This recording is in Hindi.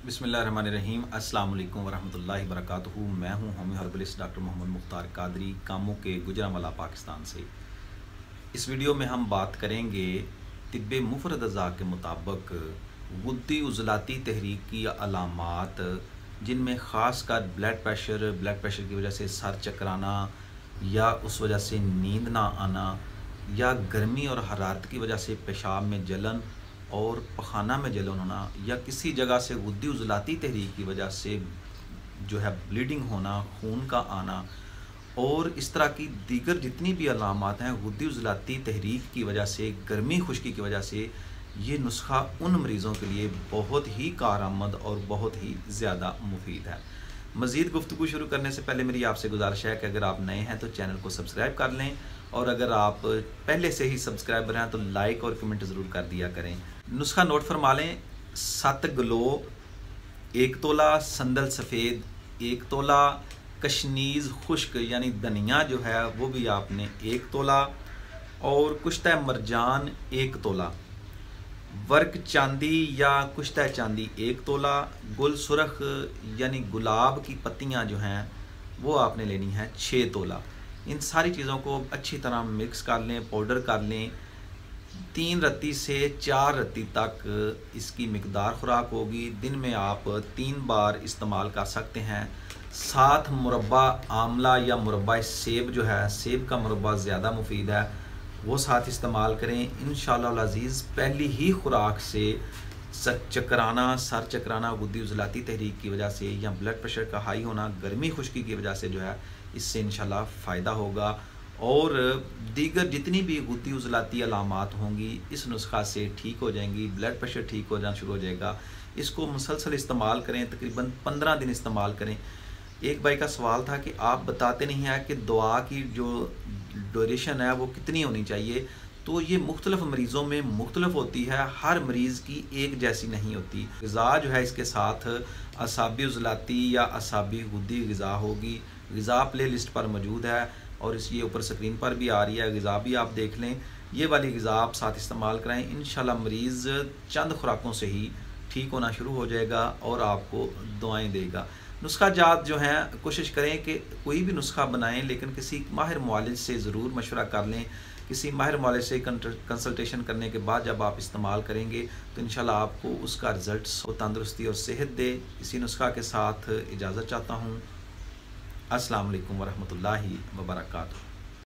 बिस्मिल्लाहिर्रहमानिर्रहीम। अस्सलाम वालेकुम वरहमतुल्लाहि वबरकातुहू। मैं हूं होमी हर्बलिस्ट डॉक्टर मोहम्मद मुख्तार कादरी, कामों के गुजरांवाला, पाकिस्तान से। इस वीडियो में हम बात करेंगे तिब्बे मुफरद अज़ा के मुताबिक गुद्दी उज़लाती तहरीक की अलामात, जिनमें ख़ासकर ब्लड प्रेशर की वजह से सर चकराना या उस वजह से नींद ना आना या गर्मी और हरारत की वजह से पेशाब में जलन और पखाना में जलन होना या किसी जगह से गुद्दी उज़लाती तहरीक की वजह से जो है ब्लीडिंग होना, खून का आना और इस तरह की दीगर जितनी भी अलामात हैं गुद्दी उज़लाती तहरीक की वजह से, गर्मी खुश्की की वजह से, ये नुस्खा उन मरीज़ों के लिए बहुत ही कारआमद और बहुत ही ज़्यादा मुफीद है। मज़ीद गुफ्तगू शुरू करने से पहले मेरी आपसे गुजारिश है कि अगर आप नए हैं तो चैनल को सब्सक्राइब कर लें, और अगर आप पहले से ही सब्सक्राइबर हैं तो लाइक और कमेंट ज़रूर कर दिया करें। नुस्खा नोट फरमा लें। 7 गलो 1 तोला, संदल सफ़ेद 1 तोला, कशनीज़ खुश्क यानी धनिया जो है वो भी आपने 1 तोला, और कुश्ता मरजान 1 तोला, वर्क चांदी या कुश्ता चांदी 1 तोला, गुल सुरख यानी गुलाब की पत्तियां जो हैं वो आपने लेनी है 6 तोला। इन सारी चीज़ों को अच्छी तरह मिक्स कर लें, पाउडर कर लें। 3 रत्ती से 4 रत्ती तक इसकी मिकदार खुराक होगी। दिन में आप 3 बार इस्तेमाल कर सकते हैं। साथ मुरब्बा आमला या मुरब्बा सेब जो है, सेब का मुरब्बा ज़्यादा मुफीद है, वो साथ इस्तेमाल करें। इंशाअल्लाह अज़ीज़ पहली ही खुराक से सर चकराना गुद्दी उज़लाती तहरीक की वजह से या ब्लड प्रेशर का हाई होना, गर्मी खुश्की की वजह से जो है इससे इंशाल्लाह फ़ायदा होगा। और दीगर जितनी भी गुद्दी उज़लाती अलामात होंगी इस नुस्खा से ठीक हो जाएंगी। ब्लड प्रेशर ठीक हो जाना शुरू हो जाएगा। इसको मुसलसल इस्तेमाल करें, तकरीबन 15 दिन इस्तेमाल करें। एक भाई का सवाल था कि आप बताते नहीं हैं कि दुआ की जो ड्यूरेशन है वो कितनी होनी चाहिए। तो ये मुख्तलिफ मरीज़ों में मुख्तलिफ होती है, हर मरीज़ की एक जैसी नहीं होती। ग़िज़ा जो है इसके साथ असाबी उज़लाती या असाबी गुद्दी ग़िज़ा होगी। ग़िज़ा प्ले लिस्ट पर मौजूद है और इस ये ऊपर स्क्रीन पर भी आ रही है। ग़िज़ा भी आप देख लें, ये वाली ग़िज़ा आप साथ इस्तेमाल कराएँ। इंशाल्लाह मरीज़ चंद खुराकों से ही ठीक होना शुरू हो जाएगा और आपको दुआएँ देगा। नुस्खा जात जो हैं कोशिश करें कि कोई भी नुस्खा बनाएं, लेकिन किसी माहिर मुआलिज से ज़रूर मशवरा कर लें। किसी माहिर मुआलिज से कंसल्टेशन करने के बाद जब आप इस्तेमाल करेंगे तो इंशाल्लाह आपको उसका रिज़ल्ट तंदुरुस्ती और सेहत दे। इसी नुस्खा के साथ इजाज़त चाहता हूँ। अस्सलाम वालेकुम वरहमतुल्लाहि वबरकातुहू।